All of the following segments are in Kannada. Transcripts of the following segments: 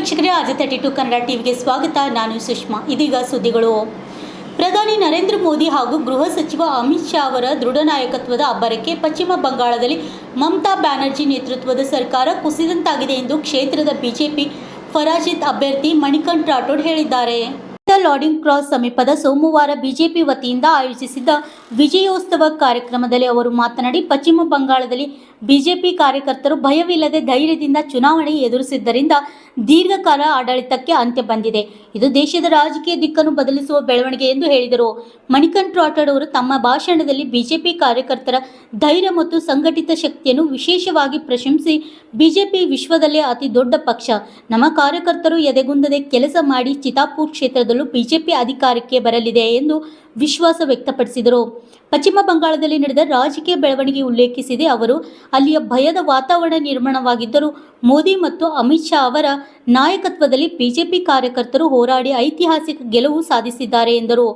ವೀಕ್ಷಕರೇ, ಆಜ್ 32 ಕನ್ನಡ ಟಿವಿಗೆ ಸ್ವಾಗತ. ನಾನು ಸುಷ್ಮಾ. ಇದೀಗ ಸುದ್ದಿಗಳು. ಪ್ರಧಾನಿ ನರೇಂದ್ರ ಮೋದಿ ಹಾಗೂ ಗೃಹ ಸಚಿವ ಅಮಿತ್ ಶಾ ಅವರ ದೃಢ ನಾಯಕತ್ವದ ಅಬ್ಬರಕ್ಕೆ ಪಶ್ಚಿಮ ಬಂಗಾಳದಲ್ಲಿ ಮಮತಾ ಬ್ಯಾನರ್ಜಿ ನೇತೃತ್ವದ ಸರ್ಕಾರ ಕುಸಿದಂತಾಗಿದೆ ಎಂದು ಕ್ಷೇತ್ರದ ಬಿಜೆಪಿ ಪರಾಜಿತ ಅಭ್ಯರ್ಥಿ ಮಣಿಕಂಠ ರಾಠೋಡ್ ಹೇಳಿದ್ದಾರೆ. ಲಾರ್ಡಿಂಗ್ ಕ್ರಾಸ್ ಸಮೀಪದ ಸೋಮವಾರ ಬಿಜೆಪಿ ವತಿಯಿಂದ ಆಯೋಜಿಸಿದ್ದ ವಿಜಯೋತ್ಸವ ಕಾರ್ಯಕ್ರಮದಲ್ಲಿ ಅವರು ಮಾತನಾಡಿ, ಪಶ್ಚಿಮ ಬಂಗಾಳದಲ್ಲಿ ಬಿಜೆಪಿ ಕಾರ್ಯಕರ್ತರು ಭಯವಿಲ್ಲದೆ ಧೈರ್ಯದಿಂದ ಚುನಾವಣೆ ಎದುರಿಸಿದ್ದರಿಂದ ದೀರ್ಘಕಾಲ ಆಡಳಿತಕ್ಕೆ ಅಂತ್ಯ ಬಂದಿದೆ. ಇದು ದೇಶದ ರಾಜಕೀಯ ದಿಕ್ಕನ್ನು ಬದಲಿಸುವ ಬೆಳವಣಿಗೆ ಎಂದು ಹೇಳಿದರು. ಮಣಿಕಂಠ ರಾಠೋಡ್ ಅವರು ತಮ್ಮ ಭಾಷಣದಲ್ಲಿ ಬಿಜೆಪಿ ಕಾರ್ಯಕರ್ತರ ಧೈರ್ಯ ಮತ್ತು ಸಂಘಟಿತ ಶಕ್ತಿಯನ್ನು ವಿಶೇಷವಾಗಿ ಪ್ರಶಂಸಿಸಿ, ಬಿಜೆಪಿ ವಿಶ್ವದಲ್ಲೇ ಅತಿ ದೊಡ್ಡ ಪಕ್ಷ. ನಮ್ಮ ಕಾರ್ಯಕರ್ತರು ಎದೆಗುಂದದೆ ಕೆಲಸ ಮಾಡಿ ಚಿತಾಪುರ್ ಕ್ಷೇತ್ರದಲ್ಲೂ ಬಿಜೆಪಿ ಅಧಿಕಾರಕ್ಕೆ ಬರಲಿದೆ ಎಂದು ವಿಶ್ವಾಸ ವ್ಯಕ್ತಪಡಿಸಿದರು. ಪಶ್ಚಿಮ ಬಂಗಾಳದಲ್ಲಿ ನಡೆದ ರಾಜಕೀಯ ಬೆಳವಣಿಗೆ ಉಲ್ಲೇಖಿಸಿದೆ ಅವರು. ಅಲ್ಲಿಯ ಭಯದ ವಾತಾವರಣ ನಿರ್ಮಾಣವಾಗಿದ್ದರೂ ಮೋದಿ ಮತ್ತು ಅಮಿತ್ ಶಾ ಅವರ ನಾಯಕತ್ವದಲ್ಲಿ ಬಿಜೆಪಿ ಕಾರ್ಯಕರ್ತರು ಹೋರಾಡಿ ಐತಿಹಾಸಿಕ ಗೆಲುವು ಸಾಧಿಸಿದ್ದಾರೆ ಎಂದರು.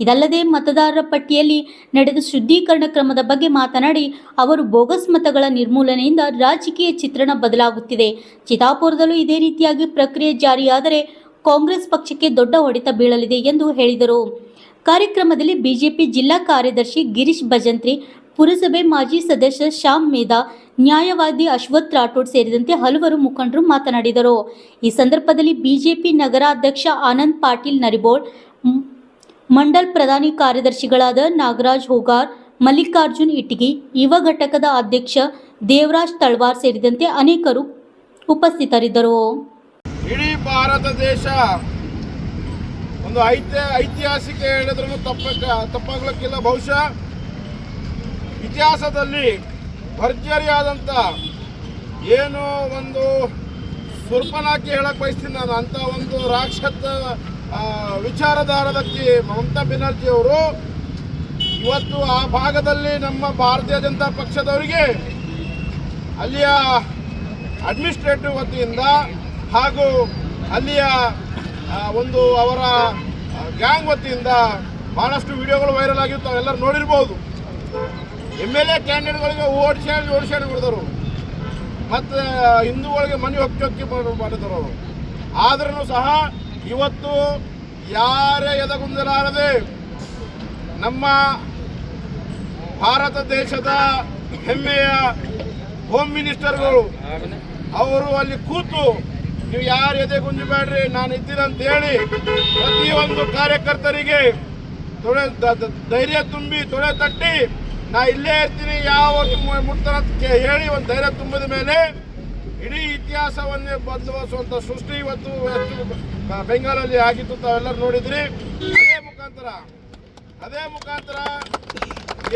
ಇದಲ್ಲದೆ ಮತದಾರರ ಪಟ್ಟಿಯಲ್ಲಿ ನಡೆದ ಶುದ್ಧೀಕರಣ ಕ್ರಮದ ಬಗ್ಗೆ ಮಾತನಾಡಿ ಅವರು, ಬೋಗಸ್ ಮತಗಳ ನಿರ್ಮೂಲನೆಯಿಂದ ರಾಜಕೀಯ ಚಿತ್ರಣ ಬದಲಾಗುತ್ತಿದೆ. ಚಿತಾಪುರದಲ್ಲೂ ಇದೇ ರೀತಿಯಾಗಿ ಪ್ರಕ್ರಿಯೆ ಜಾರಿಯಾದರೆ ಕಾಂಗ್ರೆಸ್ ಪಕ್ಷಕ್ಕೆ ದೊಡ್ಡ ಹೊಡೆತ ಬೀಳಲಿದೆ ಎಂದು ಹೇಳಿದರು. ಕಾರ್ಯಕ್ರಮದಲ್ಲಿ ಬಿಜೆಪಿ ಜಿಲ್ಲಾ ಕಾರ್ಯದರ್ಶಿ ಗಿರೀಶ್ ಭಜಂತ್ರಿ, ಪುರಸಭೆ ಮಾಜಿ ಸದಸ್ಯ ಶ್ಯಾಮ್ ಮೇಧಾ, ನ್ಯಾಯವಾದಿ ಅಶ್ವಥ್ ರಾಠೋಡ್ ಸೇರಿದಂತೆ ಹಲವರು ಮುಖಂಡರು ಮಾತನಾಡಿದರು. ಈ ಸಂದರ್ಭದಲ್ಲಿ ಬಿಜೆಪಿ ನಗರಾಧ್ಯಕ್ಷ ಆನಂದ್ ಪಾಟೀಲ್ ನರಿಬೋಳ್, ಮಂಡಲ್ ಪ್ರಧಾನ ಕಾರ್ಯದರ್ಶಿಗಳಾದ ನಾಗರಾಜ್ ಹೋಗಾರ್, ಮಲ್ಲಿಕಾರ್ಜುನ್ ಇಟಗಿ, ಯುವ ಘಟಕದ ಅಧ್ಯಕ್ಷ ದೇವರಾಜ್ ತಳವಾರ್ ಸೇರಿದಂತೆ ಅನೇಕರು ಉಪಸ್ಥಿತರಿದ್ದರು. ಇಡೀ ಭಾರತ ದೇಶ ಒಂದು ಐತಿಹಾಸಿಕ ಹೇಳಿದ್ರೂ ತಪ್ಪಾಗ್ಲಿಕ್ಕಿಲ್ಲ. ಬಹುಶಃ ಇತಿಹಾಸದಲ್ಲಿ ಭರ್ಜರಿಯಾದಂಥ ಏನು ಒಂದು ಸುರ್ಪನಾಕಿ ಹೇಳಕ್ ಬಯಸ್ತೀನಿ ನಾನು, ಅಂತ ಒಂದು ರಾಕ್ಷಸ ವಿಚಾರಧಾರದಕ್ಕೆ ಮಮತಾ ಬ್ಯಾನರ್ಜಿ ಅವರು ಇವತ್ತು ಆ ಭಾಗದಲ್ಲಿ ನಮ್ಮ ಭಾರತೀಯ ಜನತಾ ಪಕ್ಷದವರಿಗೆ ಅಲ್ಲಿಯ ಅಡ್ಮಿನಿಸ್ಟ್ರೇಟಿವ್ ವತಿಯಿಂದ ಹಾಗೂ ಅಲ್ಲಿಯ ಒಂದು ಅವರ ಗ್ಯಾಂಗ್ ವತಿಯಿಂದ ಭಾಳಷ್ಟು ವಿಡಿಯೋಗಳು ವೈರಲ್ ಆಗಿರ್ತಾವೆ, ಎಲ್ಲರೂ ನೋಡಿರ್ಬೋದು. MLA ಕ್ಯಾಂಡಿಡೇಟ್ಗಳಿಗೆ ಓಡಿಸಾಡಿ ಬಿಡಿದರು, ಮತ್ತು ಹಿಂದೂಗಳಿಗೆ ಮನೆ ಹೊಕ್ಕಿ ಮಾಡಿದರು ಅವರು. ಆದ್ರೂ ಸಹ ಇವತ್ತು ಯಾರೇ ಎದೆಗುಂದಲಾರದೆ ನಮ್ಮ ಭಾರತ ದೇಶದ ಹೆಮ್ಮೆಯ ಹೋಮ್ ಮಿನಿಸ್ಟರ್ಗಳು ಅವರು ಅಲ್ಲಿ ಕೂತು, ನೀವು ಯಾರು ಎದೆಗುಂಜಬೇಡ್ರಿ, ನಾನು ಇದ್ದೀನಿ ಅಂತ ಹೇಳಿ ಪ್ರತಿಯೊಂದು ಕಾರ್ಯಕರ್ತರಿಗೆ ಧೈರ್ಯ ತುಂಬಿ ತೊಡೆ ತಟ್ಟಿ, ನಾ ಇಲ್ಲೇ ಇರ್ತೀನಿ ಯಾವ ಮುಟ್ತಾನ ಹೇಳಿ ಒಂದು ಧೈರ್ಯ ತುಂಬಿದ ಮೇಲೆ ಇಡೀ ಇತಿಹಾಸವನ್ನೇ ಬದಲಿಸುವಂಥ ಸೃಷ್ಟಿ ಇವತ್ತು ಎಷ್ಟು ಬೆಂಗಾಲಲ್ಲಿ ಆಗಿತ್ತು ತಾವೆಲ್ಲರೂ ನೋಡಿದ್ರಿ. ಅದೇ ಮುಖಾಂತರ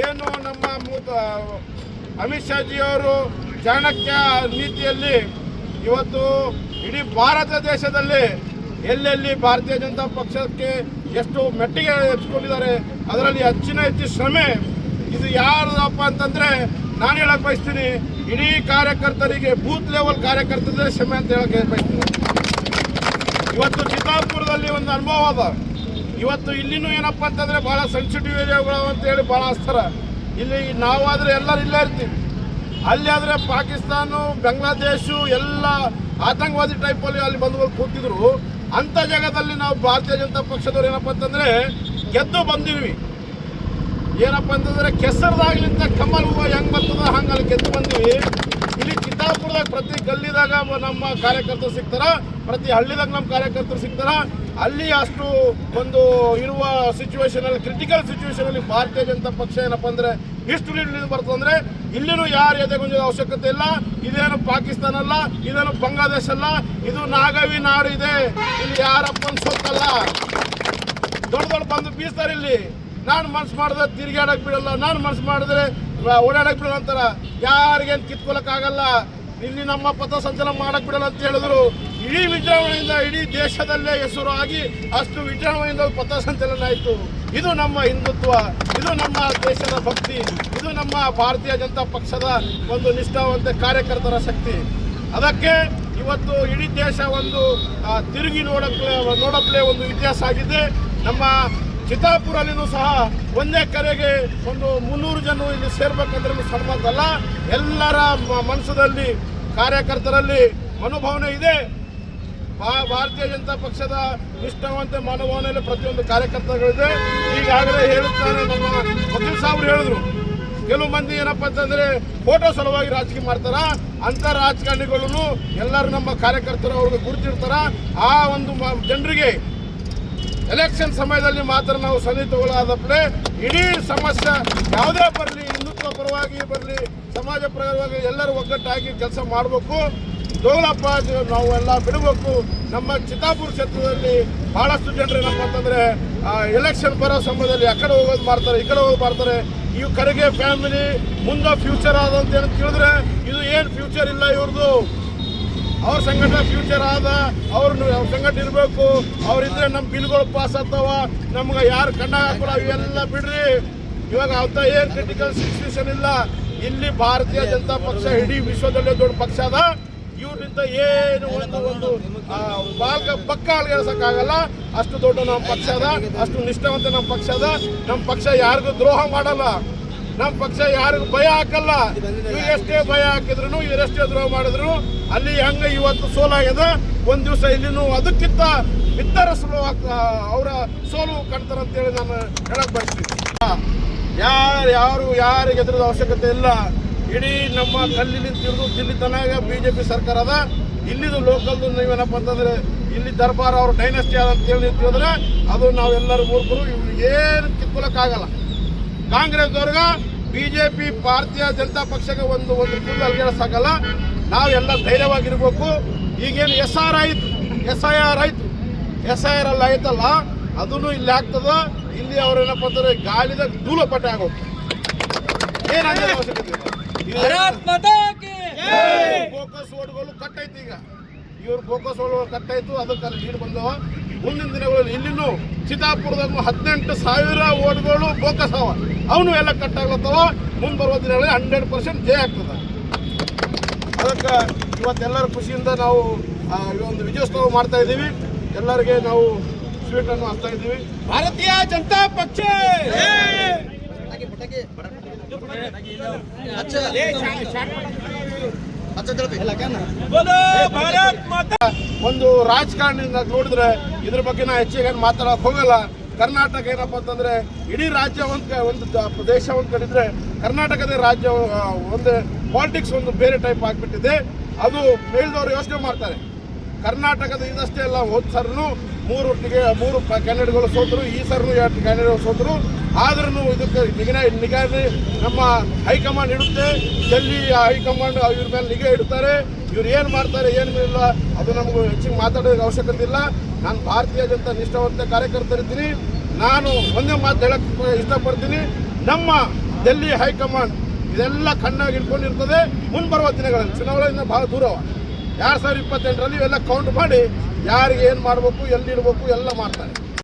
ಏನು ನಮ್ಮ ಅಮಿತ್ ಶಾಜಿಯವರು ಚಾಣಕ್ಯ ನೀತಿಯಲ್ಲಿ ಇವತ್ತು ಇಡೀ ಭಾರತ ದೇಶದಲ್ಲಿ ಎಲ್ಲೆಲ್ಲಿ ಭಾರತೀಯ ಜನತಾ ಪಕ್ಷಕ್ಕೆ ಎಷ್ಟು ಮೆಟ್ಟಿಗೆ ಹೆಚ್ಚಿಕೊಂಡಿದ್ದಾರೆ, ಅದರಲ್ಲಿ ಹೆಚ್ಚು ಶ್ರಮೆ ಇದು ಯಾರದಪ್ಪ ಅಂತಂದರೆ ನಾನು ಹೇಳಕ್ಕೆ ಬಯಸ್ತೀನಿ, ಇಡೀ ಕಾರ್ಯಕರ್ತರಿಗೆ ಬೂತ್ ಲೆವೆಲ್ ಕಾರ್ಯಕರ್ತರೇ ಶ್ರಮೆ ಅಂತ ಹೇಳಕ್ಕೆ ಬಯಸ್ತೀನಿ. ಇವತ್ತು ಚಿತ್ತಾಪುರದಲ್ಲಿ ಒಂದು ಅನುಭವ ಅದ. ಇವತ್ತು ಇಲ್ಲಿನೂ ಏನಪ್ಪ ಅಂತಂದರೆ ಭಾಳ ಸೆನ್ಸಿಟಿವ್ ಏರಿಯಾಗಳು ಅಂತ ಹೇಳಿ ಭಾಳ ಹಚ್ತಾರೆ. ಇಲ್ಲಿ ನಾವಾದರೆ ಎಲ್ಲರೂ ಇಲ್ಲೇ ಇರ್ತೀವಿ, ಅಲ್ಲಿ ಆದರೆ ಪಾಕಿಸ್ತಾನ, ಬಾಂಗ್ಲಾದೇಶ ಎಲ್ಲ ಆತಂಕವಾದಿ ಟೈಪಲ್ಲಿ ಅಲ್ಲಿ ಬಂದು ಕೂತಿದ್ರು. ಅಂಥ ಜಾಗದಲ್ಲಿ ನಾವು ಭಾರತೀಯ ಜನತಾ ಪಕ್ಷದವ್ರು ಏನಪ್ಪ ಅಂತಂದರೆ ಗೆದ್ದು ಬಂದಿದ್ವಿ. ಏನಪ್ಪ ಅಂತಂದರೆ ಕೆಸರದಾಗ್ಲಿಂತ ಕಮಲ್ ಹೂವು ಹೆಂಗೆ ಬರ್ತದ ಹಂಗೆ ಅಲ್ಲಿ ಗೆದ್ದು ಬಂದಿವಿ. ಇಲ್ಲಿ ಚಿತ್ತಾಪುರದಾಗ ಪ್ರತಿ ಗಲ್ಲಿದಾಗ ನಮ್ಮ ಕಾರ್ಯಕರ್ತರು ಸಿಗ್ತಾರ, ಪ್ರತಿ ಹಳ್ಳಿದಾಗ ನಮ್ಮ ಕಾರ್ಯಕರ್ತರು ಸಿಗ್ತಾರ. ಅಲ್ಲಿ ಅಷ್ಟು ಒಂದು ಇರುವ ಸಿಚುವೇಶನಲ್ಲಿ, ಕ್ರಿಟಿಕಲ್ ಸಿಚುವೇಶನಲ್ಲಿ ಭಾರತೀಯ ಜನತಾ ಪಕ್ಷ ಏನಪ್ಪ ಅಂದರೆ ಇಷ್ಟು ಲೀಡ್ ಬರ್ತದಂದರೆ ಇಲ್ಲಿನೂ ಯಾರು ಎದೆಗುಂಜದ ಅವಶ್ಯಕತೆ ಇಲ್ಲ. ಇದೇನು ಪಾಕಿಸ್ತಾನ ಅಲ್ಲ, ಇದೇನು ಬಾಂಗ್ಲಾದೇಶ ಅಲ್ಲ, ಇದು ನಾಗವಿ ನಾಡು ಇದೆ. ಇಲ್ಲಿ ಯಾರಪ್ಪನ ಸೊತ್ತಲ್ಲ, ದೊಡ್ಡ ಬಂದು ಬೀಸ್ತಾರೆ. ಇಲ್ಲಿ ನಾನು ಮನ್ಸು ಮಾಡಿದ್ರೆ ತಿರುಗಾಡಕ್ಕೆ ಬಿಡಲ್ಲ, ನಾನು ಮನ್ಸು ಮಾಡಿದ್ರೆ ಓಡಾಡಕ್ಕೆ ಬಿಡಲ್ಲ ಅಂತಾರ. ಯಾರಿಗೇನು ಕಿತ್ಕೊಳಕ್ಕಾಗಲ್ಲ, ಇಲ್ಲಿ ನಮ್ಮ ಪಥಸಂಚಲನ ಮಾಡಕ್ಕೆ ಬಿಡಲ್ಲ ಅಂತ ಹೇಳಿದ್ರು. ಇಡೀ ವಿಜೃಂಭಣೆಯಿಂದ ಇಡೀ ದೇಶದಲ್ಲೇ ಹೆಸರು ಆಗಿ ಅಷ್ಟು ವಿಜೃಂಭಣೆಯಿಂದ ಪಥಸಂಚಲನ ಆಯಿತು. ಇದು ನಮ್ಮ ಹಿಂದುತ್ವ, ಇದು ನಮ್ಮ ದೇಶದ ಭಕ್ತಿ, ಇದು ನಮ್ಮ ಭಾರತೀಯ ಜನತಾ ಪಕ್ಷದ ಒಂದು ನಿಷ್ಠಾವಂತ ಕಾರ್ಯಕರ್ತರ ಶಕ್ತಿ. ಅದಕ್ಕೆ ಇವತ್ತು ಇಡೀ ದೇಶ ಒಂದು ತಿರುಗಿ ನೋಡಪ್ಲೆ ಒಂದು ಇತಿಹಾಸ ಆಗಿದೆ. ನಮ್ಮ ಚಿತ್ತಾಪುರಲ್ಲಿನೂ ಸಹ ಒಂದೇ ಕರೆಗೆ ಒಂದು 300 ಜನ ಇಲ್ಲಿ ಸೇರ್ಬೇಕಂದ್ರೆ ಸಣ್ಣ ಮಾತಲ್ಲ. ಎಲ್ಲರ ಮನಸ್ಸಲ್ಲಿ ಕಾರ್ಯಕರ್ತರಲ್ಲಿ ಮನೋಭಾವನೆ ಇದೆ. ಭಾರತೀಯ ಜನತಾ ಪಕ್ಷದ ನಿಷ್ಠಾವಂತ ಮನೋಭಾವನೆಯಲ್ಲಿ ಪ್ರತಿಯೊಂದು ಕಾರ್ಯಕರ್ತಗಳಿದೆ. ಈಗಾಗಲೇ ಹೇಳುತ್ತಾನೆ ನಮ್ಮ ವಕೀಲ್ ಸಾಹೇಬ್ರು ಹೇಳಿದ್ರು, ಕೆಲವು ಮಂದಿ ಏನಪ್ಪಾ ಅಂತಂದ್ರೆ ಫೋಟೋ ಸಲುವಾಗಿ ರಾಜಕೀಯ ಮಾಡ್ತಾರ. ಅಂತ ರಾಜಕಾರಣಿಗಳನ್ನು ಎಲ್ಲರೂ ನಮ್ಮ ಕಾರ್ಯಕರ್ತರು ಅವ್ರಿಗೆ ಗುರುತಿರ್ತಾರ. ಆ ಒಂದು ಜನರಿಗೆ ಎಲೆಕ್ಷನ್ ಸಮಯದಲ್ಲಿ ಮಾತ್ರ ನಾವು ಸನ್ನಿ ತಗೊಳ್ಳಾದಪ್ಪಳೆ ಇಡೀ ಸಮಸ್ಯೆ ಯಾವುದೇ ಬರಲಿ, ಹಿಂದುತ್ವ ಪರವಾಗಿ ಬರಲಿ, ಸಮಾಜ ಪರವಾಗಿ ಎಲ್ಲರೂ ಒಗ್ಗಟ್ಟಾಗಿ ಕೆಲಸ ಮಾಡಬೇಕು. ದೋಲಪ್ಪ ನಾವೆಲ್ಲ ಬಿಡಬೇಕು. ನಮ್ಮ ಚಿತ್ತಾಪುರ ಕ್ಷೇತ್ರದಲ್ಲಿ ಬಹಳಷ್ಟು ಜನರು ಏನಪ್ಪ ಅಂತಂದ್ರೆ ಎಲೆಕ್ಷನ್ ಬರೋ ಸಮಯದಲ್ಲಿ ಆ ಕಡೆ ಹೋಗೋದು ಮಾಡ್ತಾರೆ, ಈ ಕಡೆ ಹೋಗೋದು ಮಾಡ್ತಾರೆ. ಇವು ಕಡೆಗೆ ಫ್ಯಾಮಿಲಿ ಮುಂದೆ ಫ್ಯೂಚರ್ ಆದಂತ ಏನು ತಿಳಿದ್ರೆ ಇದು ಏನು ಫ್ಯೂಚರ್ ಇಲ್ಲ ಇವ್ರದ್ದು. ಅವ್ರ ಸಂಘಟನೆ ಫ್ಯೂಚರ್ ಆದ, ಅವ್ರ ಸಂಘಟನೆ ಇರಬೇಕು. ಅವ್ರಿದ್ರೆ ನಮ್ಮ ಬಿಲ್ಗಳು ಪಾಸ್ ಆಗ್ತಾವ, ನಮ್ಗೆ ಯಾರು ಕಣ್ಣ ಹಾಕಲ್ಲ. ಇವೆಲ್ಲ ಬಿಡ್ರಿ. ಇವಾಗ ಅಂತ ಏನು ಕ್ರಿಟಿಕಲ್ ಸಿಚುವೇಶನ್ ಇಲ್ಲ. ಇಲ್ಲಿ ಭಾರತೀಯ ಜನತಾ ಪಕ್ಷ ಇಡೀ ವಿಶ್ವದಲ್ಲೇ ದೊಡ್ಡ ಪಕ್ಷ ಅದ. ಇವ್ರಿಂದ ಏನು ಒಂದು ಪಕ್ಕ ಅಲ್ಗೆಸಕ್ಕಾಗಲ್ಲ. ಅಷ್ಟು ದೊಡ್ಡ ನಮ್ಮ ಪಕ್ಷ ಅದ, ಅಷ್ಟು ನಿಷ್ಠಾವಂತ ನಮ್ಮ ಪಕ್ಷ ಅದ. ನಮ್ಮ ಪಕ್ಷ ಯಾರಿಗೂ ದ್ರೋಹ ಮಾಡಲ್ಲ, ನಮ್ಮ ಪಕ್ಷ ಯಾರಿಗೂ ಭಯ ಹಾಕಲ್ಲ. ಇವರೆಷ್ಟೇ ಭಯ ಹಾಕಿದ್ರು, ಇವರೆಷ್ಟೇ ದ್ರೋಹ ಮಾಡಿದ್ರು ಅಲ್ಲಿ ಹಂಗ ಇವತ್ತು ಸೋಲಾಗ್ಯದ. ಒಂದ್ ದಿವಸ ಇಲ್ಲಿನೂ ಅದಕ್ಕಿಂತ ಬಿತ್ತರ ಅವರ ಸೋಲು ಕಾಣ್ತಾರಂತೇಳಿ ನಾನು ಹೇಳಕ್ ಬಯಸ್ತೀನಿ. ಯಾರಿಗೆ ಎದುರದ ಅವಶ್ಯಕತೆ ಇಲ್ಲ. ಇಡೀ ನಮ್ಮ ಕಲ್ಲಿನ ತಿರುದು ದಿಲ್ಲಿ ತನಕ ಬಿಜೆಪಿ ಸರ್ಕಾರ ಅದ. ಇಲ್ಲಿದು ಲೋಕಲ್ದು ನೀವೇನಪ್ಪ ಅಂತಂದ್ರೆ ಇಲ್ಲಿ ದರ್ಬಾರ ಅವ್ರ ಡೈನೆಸ್ಟಿ ಅದ ಅಂತೇಳಿ ತಿಳಿದ್ರೆ ಅದು ನಾವೆಲ್ಲರೂ ಮೂರ್ಖರು. ಏನು ಕಿತ್ಕೊಳಕ್ಕಾಗಲ್ಲ. ಕಾಂಗ್ರೆಸ್ದವ್ರಿಗೆ ಬಿಜೆಪಿ ಭಾರತೀಯ ಜನತಾ ಪಕ್ಷಕ್ಕೆ ಒಂದು ಫುಲ್ ಅಲ್ಗೆಳಸಾಗಲ್ಲ. ನಾವೆಲ್ಲ ಧೈರ್ಯವಾಗಿರ್ಬೇಕು. ಈಗೇನು SR ಆಯ್ತು, SIR ಆಯ್ತು, SIR ಅಲ್ಲಿ ಆಯ್ತಲ್ಲ ಅದನ್ನು ಇಲ್ಲಿ ಆಗ್ತದ. ಇಲ್ಲಿ ಅವ್ರೇನಪ್ಪ ಅಂತಂದ್ರೆ ಗಾಳಿದ ಧೂಳಪಟ್ಟೆ ಆಗೋದು. ಏನಾಗ ಅವಶ್ಯಕತೆ ಇಲ್ಲ. ಫೋಕಸ್ ಓಟ್ಗಳು ಕಟ್ಟೈತಿ. ಈಗ ಇವ್ರ ಫೋಕಸ್ ಓಟ್ಗಳು ಕಟ್ಟಾಯ್ತು, ಅದಕ್ಕೆ ಲೀಡ್ ಬಂದವ. ಮುಂದಿನ ದಿನಗಳಲ್ಲಿ ಇಲ್ಲಿನೂ ಚಿತ್ತಾಪುರದಲ್ಲಿ 18,000 ಓಟ್ಗಳು ಫೋಕಸ್ ಅವ. ಅವನು ಎಲ್ಲ ಕಟ್ಟಾಗ್ಲತ್ತವ. ಮುಂದೆ ಬರುವ ದಿನಗಳಲ್ಲಿ 100% ಜಯ ಆಗ್ತದ. ಅದಕ್ಕೆ ಇವತ್ತೆಲ್ಲರ ಖುಷಿಯಿಂದ ನಾವು ಒಂದು ವಿಜಯೋತ್ಸವ ಮಾಡ್ತಾ ಇದ್ದೀವಿ. ಎಲ್ಲರಿಗೆ ನಾವು ಸ್ವೀಟ್ ಅನ್ನು ಹಚ್ತಾ ಇದ್ದೀವಿ. ಭಾರತೀಯ ಜನತಾ ಪಕ್ಷ ಒಂದು ರಾಜಕಾರಣಿಯಿಂದ ನೋಡಿದ್ರೆ ಇದ್ರ ಬಗ್ಗೆ ನಾ ಹೆಚ್ಚಿಗೆ ಮಾತಾಡಕ್ ಹೋಗಲ್ಲ. ಕರ್ನಾಟಕ ಏನಪ್ಪ ಅಂತಂದ್ರೆ ಇಡೀ ರಾಜ್ಯ ಒಂದು ದೇಶ ಒಂದು ಕಡಿದ್ರೆ ಕರ್ನಾಟಕದ ರಾಜ್ಯ ಒಂದು ಪಾಲಿಟಿಕ್ಸ್ ಒಂದು ಬೇರೆ ಟೈಪ್ ಆಗಿಬಿಟ್ಟಿದೆ. ಅದು ಮೇಲ್ದವರು ಯೋಚನೆ ಮಾಡ್ತಾರೆ. ಕರ್ನಾಟಕದ ಇದಷ್ಟೇ ಅಲ್ಲ, ಹೋದ ಸರ್ನು 3 ಕ್ಯಾಂಡಿಡೇಟ್ಗಳು ಸೋತರು, ಈ ಸರ್ನು 2 ಕ್ಯಾಂಡಿಡೇಟ್ ಸೋತರು. ಆದ್ರೂ ಇದಕ್ಕೆ ನಿಗಾ ನಮ್ಮ ಹೈಕಮಾಂಡ್ ಇಡುತ್ತೆ. ಡೆಲ್ಲಿ ಹೈಕಮಾಂಡ್ ಇವ್ರ ಮೇಲೆ ನಿಗಾ ಇಡ್ತಾರೆ. ಇವ್ರು ಏನು ಮಾಡ್ತಾರೆ ಏನು ಇಲ್ಲ ಅದು ನಮಗೂ ಹೆಚ್ಚಿಗೆ ಮಾತಾಡೋದಕ್ಕೆ ಅವಶ್ಯಕತೆ ಇಲ್ಲ. ನಾನು ಭಾರತೀಯ ಜನತಾ ನಿಷ್ಠಾವಂತ ಕಾರ್ಯಕರ್ತರಿದ್ದೀನಿ. ನಾನು ಒಂದೇ ಮಾತು ಹೇಳಕ್ಕೆ ಇಷ್ಟಪಡ್ತೀನಿ. ನಮ್ಮ ಡೆಲ್ಲಿ ಹೈಕಮಾಂಡ್ ಇದೆಲ್ಲ ಕಣ್ಣಾಗಿ ಇಟ್ಕೊಂಡಿರ್ತದೆ. ಮುಂದೆ ಬರುವ ದಿನಗಳಲ್ಲಿ ಚುನಾವಣೆಯಿಂದ ಭಾಳ ದೂರವ. 2028ರಲ್ಲಿ ಇವೆಲ್ಲ ಕೌಂಟ್ ಮಾಡಿ ಯಾರಿಗೆ ಏನು ಮಾಡಬೇಕು, ಎಲ್ಲಿಡಬೇಕು ಎಲ್ಲ ಮಾಡ್ತಾರೆ.